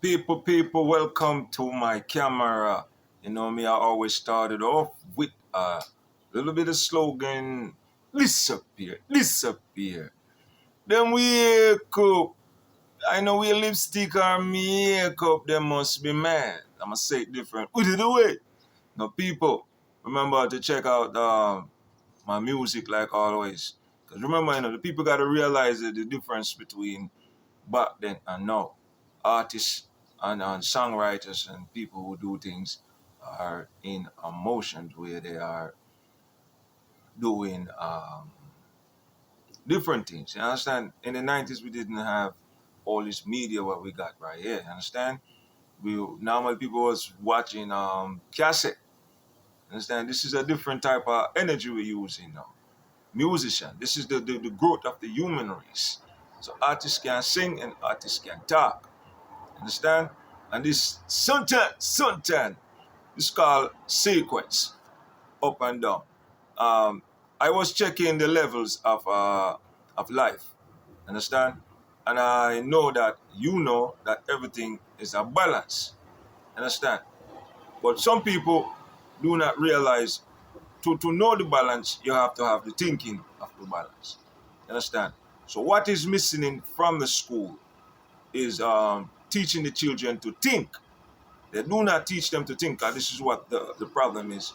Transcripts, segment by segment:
People, welcome to my camera. You know me, I always started off with a little bit of slogan, disappear, disappear. Then wake up. I know we lipstick or makeup, they must be mad. I'ma say it different. Put it away. Now people, remember to check out my music like always. Because remember, the people got to realize that the difference between back then and now. Artists and songwriters and people who do things are in a motion where they are doing different things. You understand? In the 90s, we didn't have all this media what we got right here. You understand? We normally people was watching cassette. Understand? This is a different type of energy we're using now. Musician. This is the growth of the human race. So artists can sing and artists can talk. Understand? And this Suntan, this called sequence, up and down. I was checking the levels of life. Understand? And I know that you know that everything is a balance. Understand? But some people do not realize to know the balance, you have to have the thinking of the balance. Understand? So what is missing from the school is teaching the children to think. They do not teach them to think, and this is what the problem is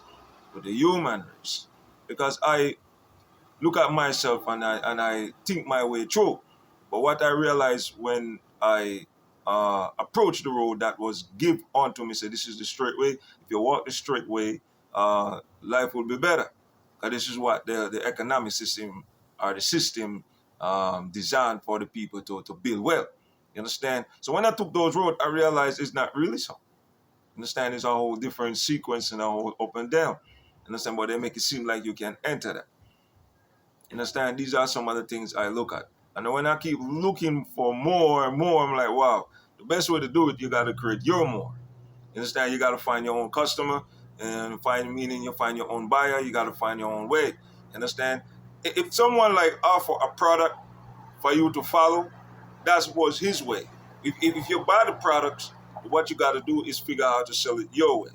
with the human race. Because I look at myself and I think my way through. But what I realized when I approached the road that was give onto me, say this is the straight way. If you walk the straight way, life will be better. Because this is what the economic system or the system designed for the people to build wealth. You understand? So when I took those roads, I realized it's not really so. Understand? It's a whole different sequence and a whole up and down. Understand? But they make it seem like you can enter that. Understand? These are some of the things I look at. And when I keep looking for more and more, I'm like, wow, the best way to do it, you got to create your more. You understand? You got to find your own customer and meaning you find your own buyer. You got to find your own way. You understand? If someone like offer a product for you to follow, that was his way. If you buy the products, what you got to do is figure out how to sell it your way.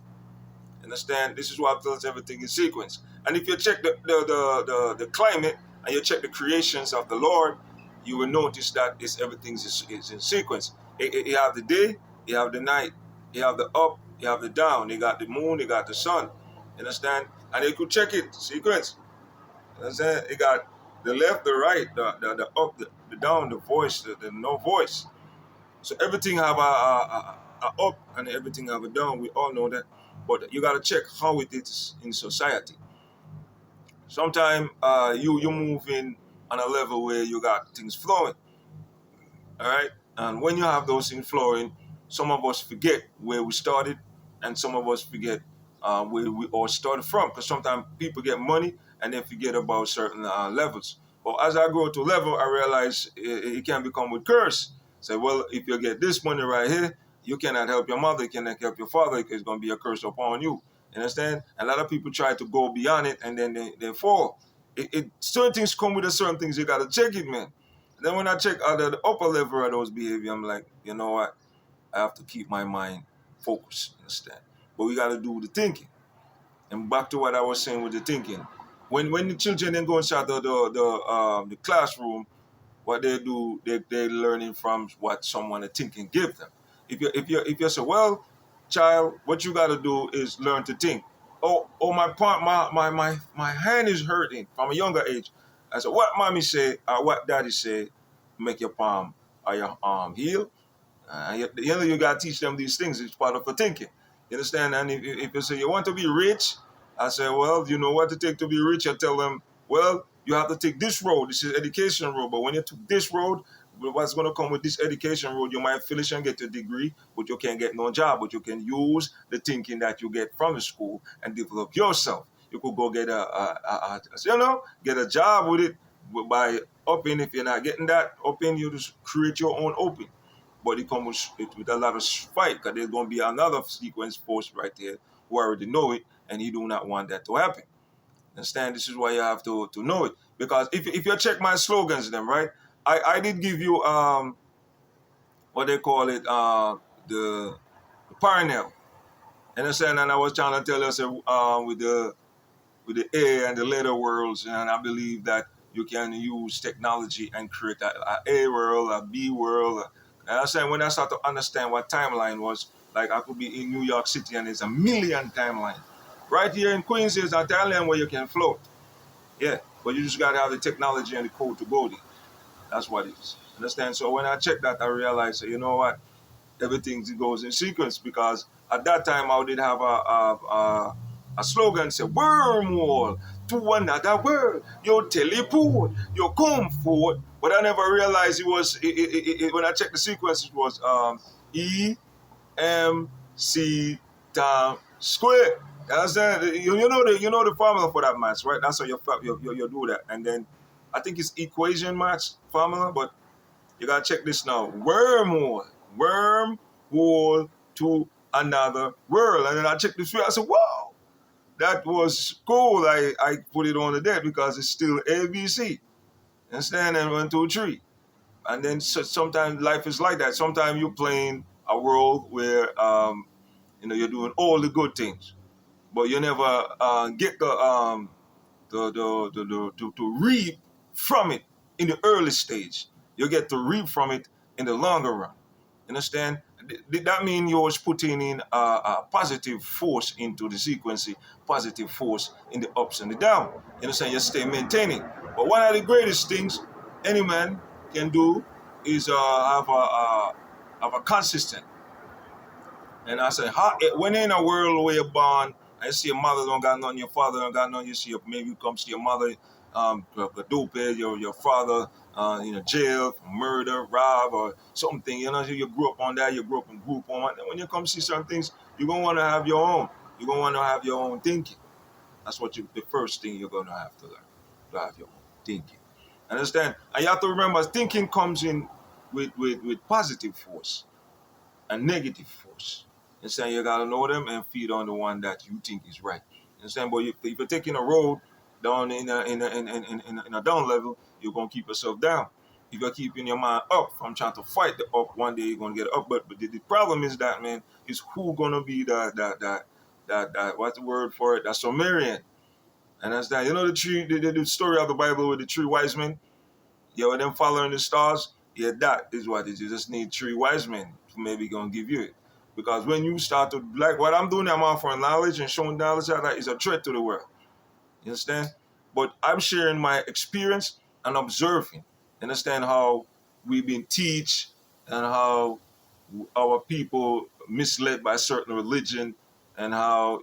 Understand? This is why I built everything in sequence. And if you check the climate and you check the creations of the Lord, you will notice that everything is in sequence. You have the day, you have the night, you have the up, you have the down, you got the moon, you got the sun. Understand? And you could check it sequence. Understand? You got the left, the right, the up, the down, the voice, the no voice. So everything have a up and everything have a down. We all know that. But you got to check how it is in society. Sometimes you move in on a level where you got things flowing. All right? And when you have those things flowing, some of us forget where we started and some of us forget where we all started from. Because sometimes people get money and they forget about certain levels. But as I grow to a level, I realize it can become with curse. Say, well, if you get this money right here, you cannot help your mother, you cannot help your father, because it's going to be a curse upon you. You understand? A lot of people try to go beyond it and then they fall. Certain things come with certain things, you got to check it, man. Then when I check out the upper level of those behavior, I'm like, you know what? I have to keep my mind focused, understand? But we got to do the thinking. And back to what I was saying with the thinking. When the children then go inside the classroom, what they do, they're learning from what someone thinking give them. If you say, well, child, what you got to do is learn to think. My hand is hurting from a younger age. I said, what mommy say or what daddy say, make your palm or your arm heal. You got to teach them these things. It's part of the thinking. You understand? And if you say you want to be rich, I say, well, you know what to take to be rich? I tell them, well, you have to take this road. This is education road. But when you took this road, what's going to come with this education road? You might finish and get a degree, but you can't get no job. But you can use the thinking that you get from the school and develop yourself. You could go get get a job with it by upping. If you're not getting that upping, you just create your own open. But it comes with a lot of fight, because there's going to be another sequence post right there who already know it, and you do not want that to happen. Understand? This is why you have to know it. Because if you check my slogans, then right, I did give you what they call it, the Parnell. Understand? And I was trying to tell us with the A and the letter worlds, and I believe that you can use technology and create a world, a B world. And I said when I start to understand what timeline was, like I could be in New York City and there's a million timeline. Right here in Queens, there's an island where you can float. Yeah, but you just got to have the technology and the code to go there. That's what it is. Understand? So when I checked that, I realized, you know what? Everything goes in sequence because at that time I did have a slogan say wormhole to another world. You teleport, you come forward. But I never realized it was when I checked the sequence it was EMC time square. You understand? You know the formula for that match, right? That's how you do that. And then I think it's equation match formula, but you gotta check this now. Wormhole to another world. And then I checked this. I said, "Whoa, that was cool." I put it on the deck because it's still ABC. Understand? And 1, 2, 3. And then sometimes life is like that. Sometimes you're playing a world where you're doing all the good things, but you never get to reap from it in the early stage. You get to reap from it in the longer run. Understand? That means you're putting in a positive force into the sequence, positive force in the ups and the down. You understand? You stay maintaining. But one of the greatest things any man can do is have a consistent. And I said, when in a world where you're born, I see your mother don't got none, your father don't got none, you see maybe you come see your mother, a dope head, your father, jail, murder, rob, or something, you grew up on that, you grew up in group on, and when you come see certain things, you're going to want to have your own. You're going to want to have your own thinking. That's the first thing you're going to have to learn, to have your own thinking. Understand? And you have to remember, thinking comes in with positive force and negative force. You understand? You gotta know them and feed on the one that you think is right. You understand? But if you're taking a road down in a down level, you're gonna keep yourself down. If you're keeping your mind up from trying to fight the up, one day you're gonna get up. But the problem is that, man, is who gonna be that what's the word for it? That Sumerian. And that's that. You know the story of the Bible with the 3 wise men. Yeah, with them following the stars, yeah, that is what it is. You just need 3 wise men who maybe gonna give you it. Because when you start to, like what I'm doing, I'm offering knowledge and showing knowledge that is a threat to the world. You understand? But I'm sharing my experience and observing. Understand how we've been teach and how our people misled by certain religion and how,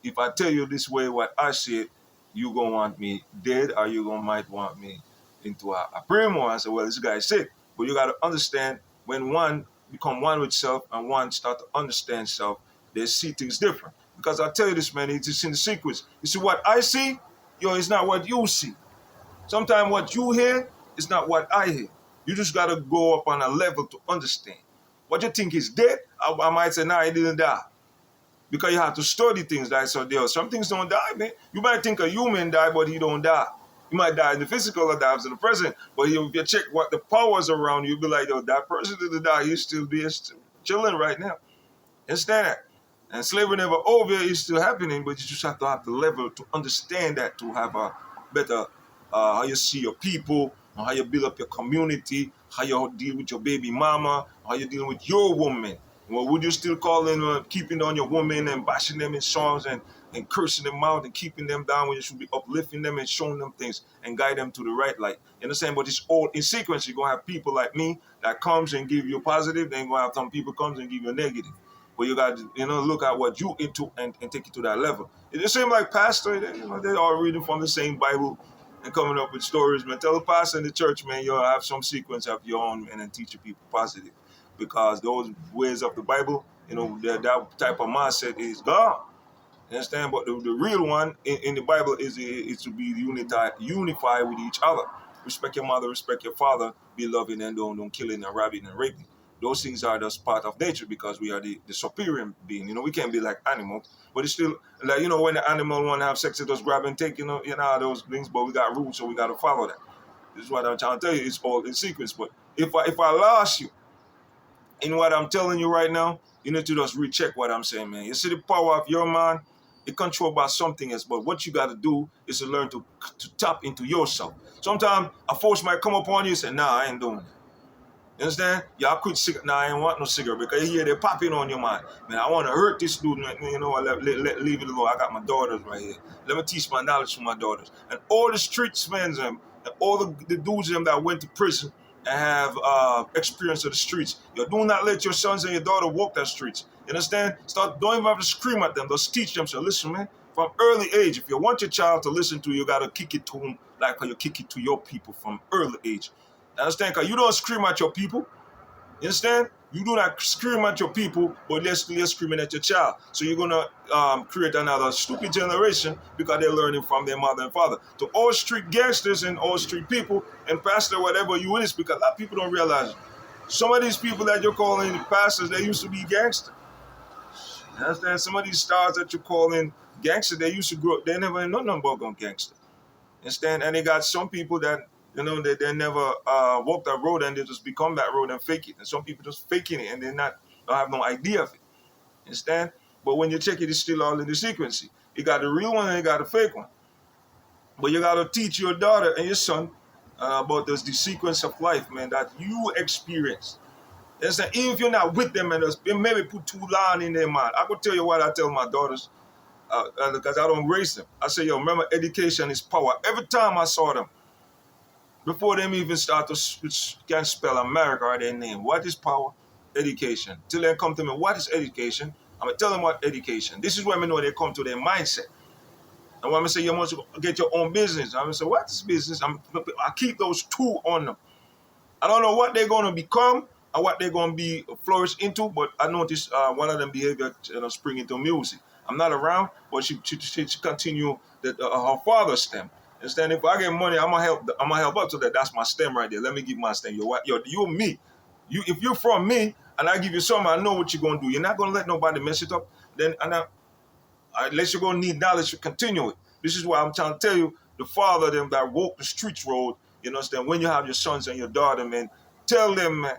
if I tell you this way what I see it, you gonna want me dead or you gonna might want me into a primo. I said, well, this guy is sick. But you gotta understand when one become one with self and one start to understand self, they see things different. Because I tell you this, man, it's in the sequence. You see what I see, it's not what you see. Sometimes what you hear is not what I hear. You just got to go up on a level to understand. What you think is dead, I might say, nah, he didn't die. Because you have to study things like so there. Some things don't die, man. You might think a human died, but he don't die. You might die in the physical or dies in the present. But if you check what the powers around you, you'll be like, yo, that person didn't die. He's still chilling right now. Understand that? And slavery never over, it's still happening, but you just have to have the level to understand that, to have a better how you see your people, how you build up your community, how you deal with your baby mama, how you deal with your woman. Well, would you still call in keeping on your woman and bashing them in songs and cursing them out and keeping them down when you should be uplifting them and showing them things and guide them to the right light? You understand? But it's all in sequence. You're going to have people like me that comes and give you positive, then you're going to have some people comes and give you negative. But you got to, look at what you into and take it to that level. It just seems like pastor, they're all reading from the same Bible and coming up with stories, man. Tell the pastor in the church, man, you'll have some sequence of your own, man, and teach your people positive. Because those ways of the Bible, that type of mindset is gone. You understand? But the real one in the Bible is to be unified with each other. Respect your mother, respect your father, be loving and don't killing and robbing and raping. Those things are just part of nature because we are the superior being. We can't be like animals. But it's still like, when the animal want to have sex, it does grab and take, those things, but we got rules, so we got to follow that. This is what I'm trying to tell you. It's all in sequence. But if I lost you, in what I'm telling you right now, you need to just recheck what I'm saying, man. You see the power of your mind, it's controlled by something else. But what you got to do is to learn to tap into yourself. Sometimes a force might come upon you and say, nah, I ain't doing that. You understand? Yeah, I quit cigarette. Nah, I ain't want no cigarette because here they're popping on your mind. Man, I want to hurt this dude. Man, you know, leave it alone. I got my daughters right here. Let me teach my knowledge to my daughters. And all the streets, man, and all the dudes them that went to prison and have experience of the streets. You do not let your sons and your daughter walk that streets. You understand? Don't even have to scream at them. Just teach them. So listen, man, from early age, if you want your child to listen to you, you got to kick it to them like how you kick it to your people from early age. Understand? Because you don't scream at your people. You understand? You do not scream at your people, but they're screaming at your child. So you're going to create another stupid generation because they're learning from their mother and father. To all street gangsters and all street people and pastor, whatever you is, because a lot of people don't realize it. Some of these people that you're calling pastors, they used to be gangsters. You understand? Some of these stars that you're calling gangsters, they used to grow up, they never know nothing about gangster. Understand? And they got some people that, you know, they never walk that road and they just become that road and fake it. And some people just faking it and don't have no idea of it. Understand? But when you check it, it's still all in the sequence. You got the real one and you got the fake one. But you got to teach your daughter and your son about the sequence of life, man, that you experience. Understand? Even if you're not with them and just maybe put too long in their mind. I could tell you what I tell my daughters because I don't raise them. I say, yo, remember, education is power. Every time I saw them, before them even start to can spell America or their name, what is power? Education. Till they come to me, what is education? I'm going to tell them what education. This is when I know they come to their mindset. And when I say you must get your own business, I'm going to say, what is business? I keep those two on them. I don't know what they're going to become and what they're going to be flourished into, but I noticed one of them behavior spring into music. I'm not around, but she continue her father's stem. Understand? If I get money, I'm gonna help up to that. That's my stem right there. Let me give my stem. You and me. If you're from me and I give you something, I know what you're gonna do. You're not gonna let nobody mess it up. Then unless you're gonna need knowledge to continue it. This is why I'm trying to tell you, the father them that walk the streets road, you understand, when you have your sons and your daughter, man, tell them, man,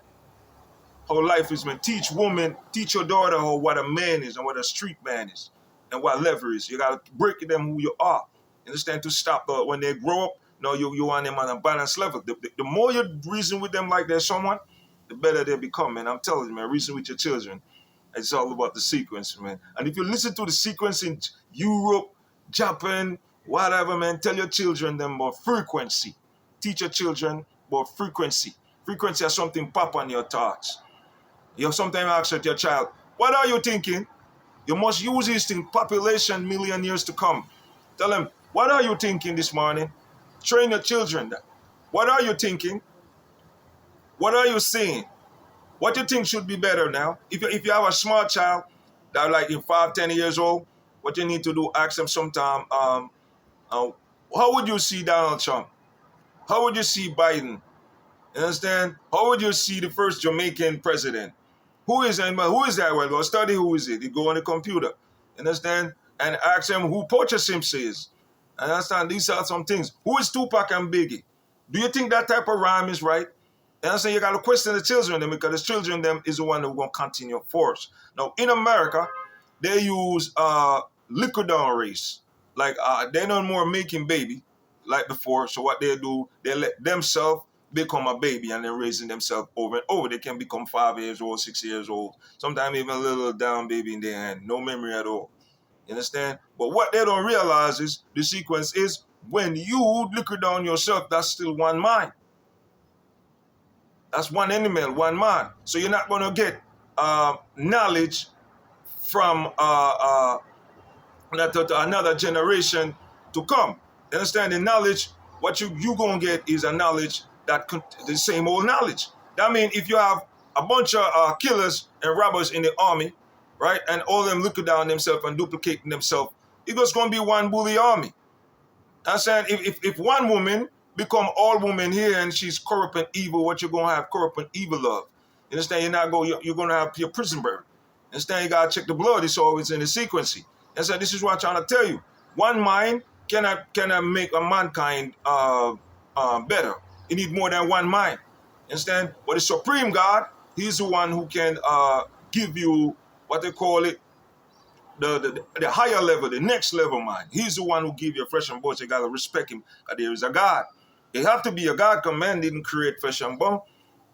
how life is, man. Teach your daughter how what a man is and what a street man is and what lever is. You gotta break them who you are. Understand? To stop when they grow up, no, you want them on a balanced level. The more you reason with them like they're someone, the better they become, man. I'm telling you, man, reason with your children. It's all about the sequence, man. And if you listen to the sequence in Europe, Japan, whatever, man, tell your children them about frequency. Teach your children about frequency. Frequency has something pop on your thoughts. You sometimes ask your child, what are you thinking? You must use this thing, population million years to come. Tell them, what are you thinking this morning? Train your children. What are you thinking? What are you seeing? What do you think should be better now? If you have a small child that like in 5, 10 years old, what you need to do, ask them sometime, how would you see Donald Trump? How would you see Biden? You understand? How would you see the first Jamaican president? Who is that? Well, go study who is it. You go on the computer. Understand? And ask them who Portia Simpson is. Understand? These are some things. Who is Tupac and Biggie? Do you think that type of rhyme is right? And I say you got to question the children them because the children them is the one that will continue force. Now in America, they use liquor down race. Like they no more making baby like before. So what they do, they let themselves become a baby and then raising themselves over and over. They can become 5 years old, 6 years old, sometimes even a little down baby in their hand, no memory at all. You understand? But what they don't realize is the sequence is when you liquor down yourself, that's still one mind. That's one animal, one man. So you're not going to get knowledge from another generation to come. You understand? The knowledge, what you going to get is a knowledge the same old knowledge. That means if you have a bunch of killers and robbers in the army, right, and all of them looking down themselves and duplicating themselves, it's just going to be one bully army. I'm saying if one woman become all women here and she's corrupt and evil, what you're going to have corrupt and evil of. You understand? You're going to have your prison bird. You understand? You got to check the blood. It's always in the sequence. And so this is what I'm trying to tell you. One mind cannot make a mankind better. You need more than one mind. You understand? But the supreme God, He's the one who can give you what they call it, the higher level, the next level mind. He's the one who give you flesh and bone. So you gotta respect him, because there is a God. It have to be a God, because man didn't create flesh and bone,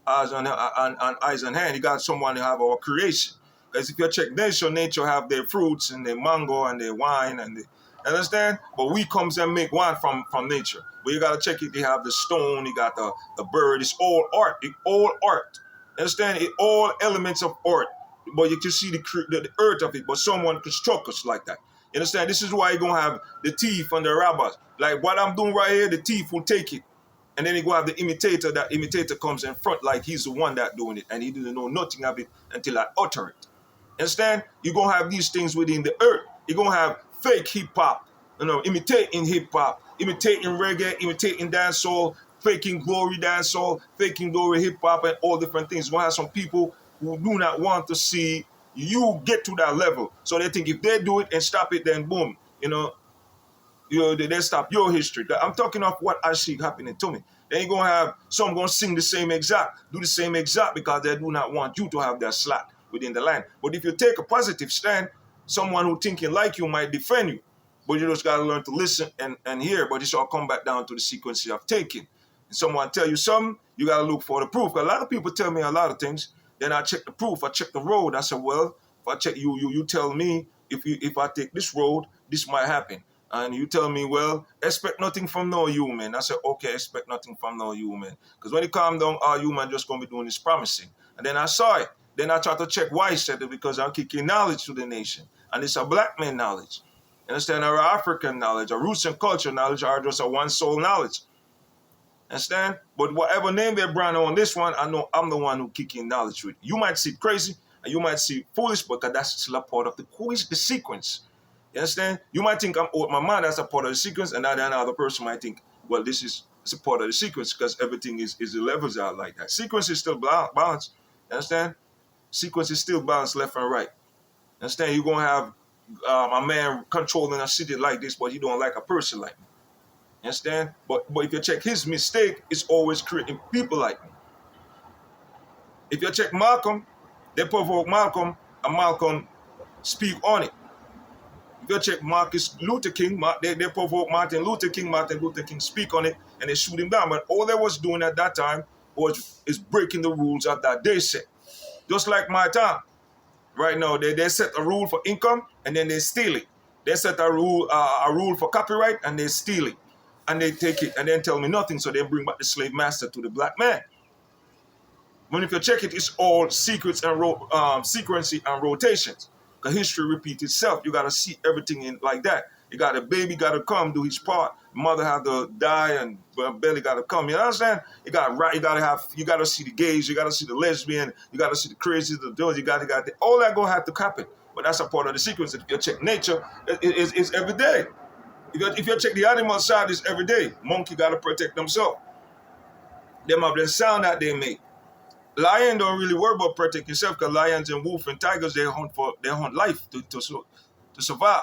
eyes and hand. You got someone to have our creation. Because if you check nature have their fruits and their mango and their wine and understand? But we comes and make wine from nature. But you gotta check it. They have the stone, you got the bird. It's all art. It all art. Understand? It all elements of art. But you can see the earth of it. But someone construct us like that. You understand? This is why you're gonna have the thief and the robbers. Like what I'm doing right here, the thief will take it. And then you go have the imitator. That imitator comes in front like he's the one that doing it, and he didn't know nothing of it until I utter it. Understand? You're gonna have these things within the earth. You're gonna have fake hip hop, imitating hip hop, imitating reggae, imitating dancehall, faking glory dancehall, faking glory hip hop, and all different things. You're gonna have some people who do not want to see you get to that level. So they think if they do it and stop it, then boom, they stop your history. I'm talking of what I see happening to me. Then you're gonna have some gonna sing the same exact, do the same exact, because they do not want you to have that slot within the line. But if you take a positive stand, someone who thinking like you might defend you. But you just gotta learn to listen and hear. But it's all come back down to the sequence you have taken. And someone tell you something, you gotta look for the proof. A lot of people tell me a lot of things. Then I check the proof. I check the road. I said, well, if I check you tell me if I take this road, this might happen. And you tell me, well, expect nothing from no human. I said, okay, expect nothing from no human. Because when it calm down, all human just going to be doing is promising. And then I saw it. Then I tried to check why he said it, because I'm kicking knowledge to the nation. And it's a black man knowledge. You understand? Our African knowledge, our roots and culture knowledge are just a one soul knowledge. Understand? But whatever name they brand on this one, I know I'm the one who kicking knowledge with. You might see crazy and you might see foolish, but that's still a part of the sequence. You understand? You might think I'm my mind, that's a part of the sequence, and another person might think, well, this is a part of the sequence, because everything is the levels out like that. Sequence is still balanced. You understand? Sequence is still balanced left and right. You understand? You're going to have a man controlling a city like this, but he don't like a person like me. You understand? But if you check his mistake, it's always creating people like me. If you check Malcolm, they provoke Malcolm, and Malcolm speak on it. If you check Marcus Luther King, they provoke Martin Luther King speak on it, and they shoot him down. But all they was doing at that time is breaking the rules of that they set. Just like my time. Right now, they set a rule for income, and then they steal it. They set a rule for copyright, and they steal it. And they take it, and then tell me nothing, so they bring back the slave master to the black man. When if you check it, it's all secrets and sequencing and rotations. Because history repeats itself. You got to see everything in like that. You got a baby got to come do his part. Mother have to die and belly got to come. You understand? You got to see the gays. You got to see the lesbian. You got to see the crazy, the doors. All that gonna have to happen. But that's a part of the sequence. If you check nature, it's every day. If you check the animal side, it's every day. Monkey got to protect themselves. Them have the sound that they make. Lion don't really worry about protecting yourself, because lions and wolf and tigers, they hunt life to survive.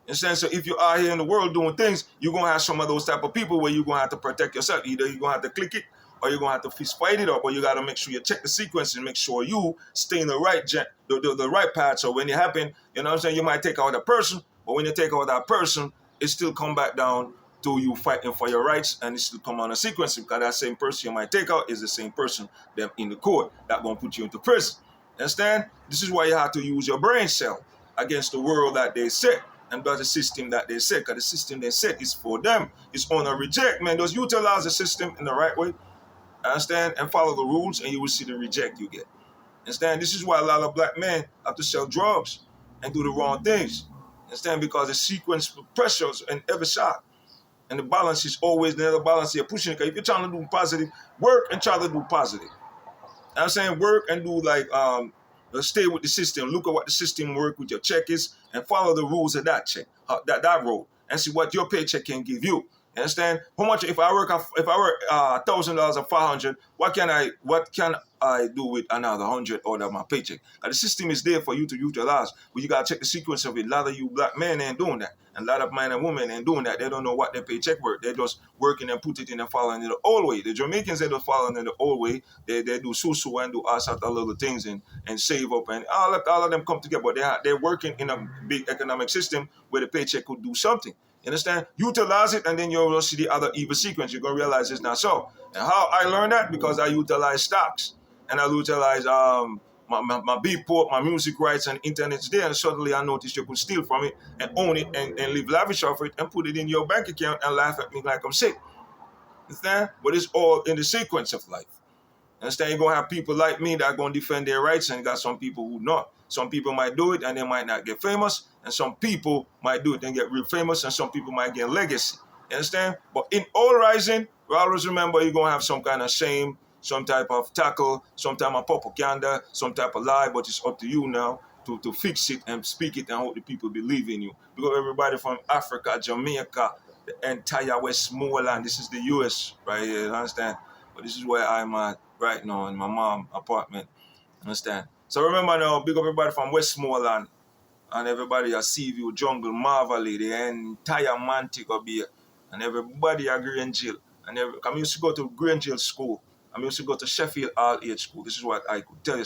Understand? So if you are here in the world doing things, you're gonna have some of those type of people where you're gonna have to protect yourself. Either you're gonna have to click it, or you're gonna have to fist fight it up, or you gotta make sure you check the sequence and make sure you stay in the right path. So when it happen, you know what I'm saying, you might take out a person, but when you take out that person, it still come back down to you fighting for your rights, and it still come on a sequence, because that same person you might take out is the same person that in the court that gonna put you into prison. Understand? This is why you have to use your brain cell against the world that they set, and that's the system that they set, because the system they set is for them. It's on a reject, man. Just utilize the system in the right way, understand, and follow the rules, and you will see the reject you get. Understand? This is why a lot of black men have to sell drugs and do the wrong things. Understand? Because the sequence pressures in every shot. And the balance is always the other balance you're pushing. Because if you're trying to do positive, work and try to do positive. I'm saying work and do stay with the system. Look at what the system work with your check is, and follow the rules of that check, that road, and see what your paycheck can give you. You understand? How much if I work $1,000 or 500, what can I do with another 100 out of my paycheck? The system is there for you to utilize, but you gotta check the sequence of it. A lot of you black men ain't doing that, and a lot of men and women ain't doing that. They don't know what their paycheck work. They just working and put it in and following it the old way. The Jamaicans they just following it the old way. They do susu and do all sorts of little things and save up and all of them come together. But they're working in a big economic system where the paycheck could do something. You understand? Utilize it, and then you'll see the other evil sequence. You're gonna realize it's not so. And how I learned that because I utilize stocks and I utilize my beatport, my music rights, and internet's there. And suddenly I noticed you could steal from it and own it and live lavish off it and put it in your bank account and laugh at me like I'm sick. Understand? But it's all in the sequence of life. Understand? You're going to have people like me that are going to defend their rights, and you got some people who not. Some people might do it and they might not get famous, and some people might do it and get real famous, and some people might get legacy. You understand? But in all rising, we always remember you're going to have some kind of shame, some type of tackle, some type of propaganda, some type of lie, but it's up to you now to fix it and speak it and hope the people believe in you. Because everybody from Africa, Jamaica, the entire Westmoreland, this is the US right here, you understand? But this is where I'm at right now in my mom's apartment. Understand? So remember now, big up everybody from Westmoreland and everybody at Seaview, Jungle, Marvally, the entire Montego Bay, and everybody at Grangeville. And I used to go to Grangeville School. I used to go to Sheffield All Age School. This is what I could tell you.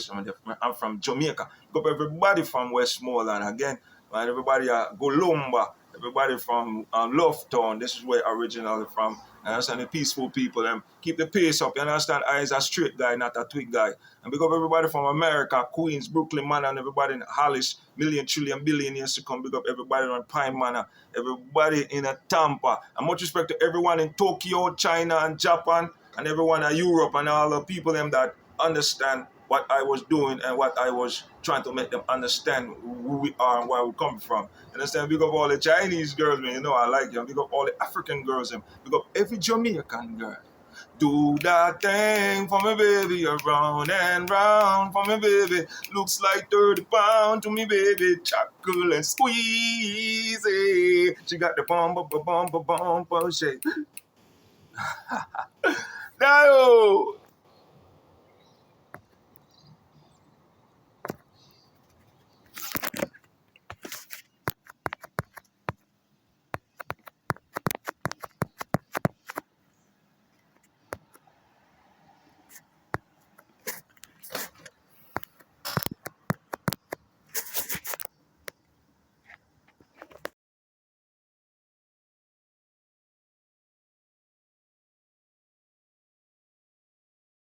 I'm from Jamaica. Big up everybody from Westmoreland again, and everybody at Golumba, everybody from Loughtown. This is where originally from. I understand the peaceful people and keep the pace up. You understand? I is a straight guy, not a twig guy. And big up everybody from America, Queens, Brooklyn, Manor, and everybody in Hollis, million, trillion, billion years to come. Big up everybody on Pine Manor, everybody in Tampa. And much respect to everyone in Tokyo, China, and Japan, and everyone in Europe, and all the people them that understand what I was doing and what I was trying to make them understand who we are and where we come from. Understand? Big up all the Chinese girls, man. You know I like them. Big up all the African girls, and big up every Jamaican girl. Do that thing for me, baby, around and round for me, baby. Looks like 30 pounds to me, baby. Chuckle and squeeze it. She got the bumper shake. No!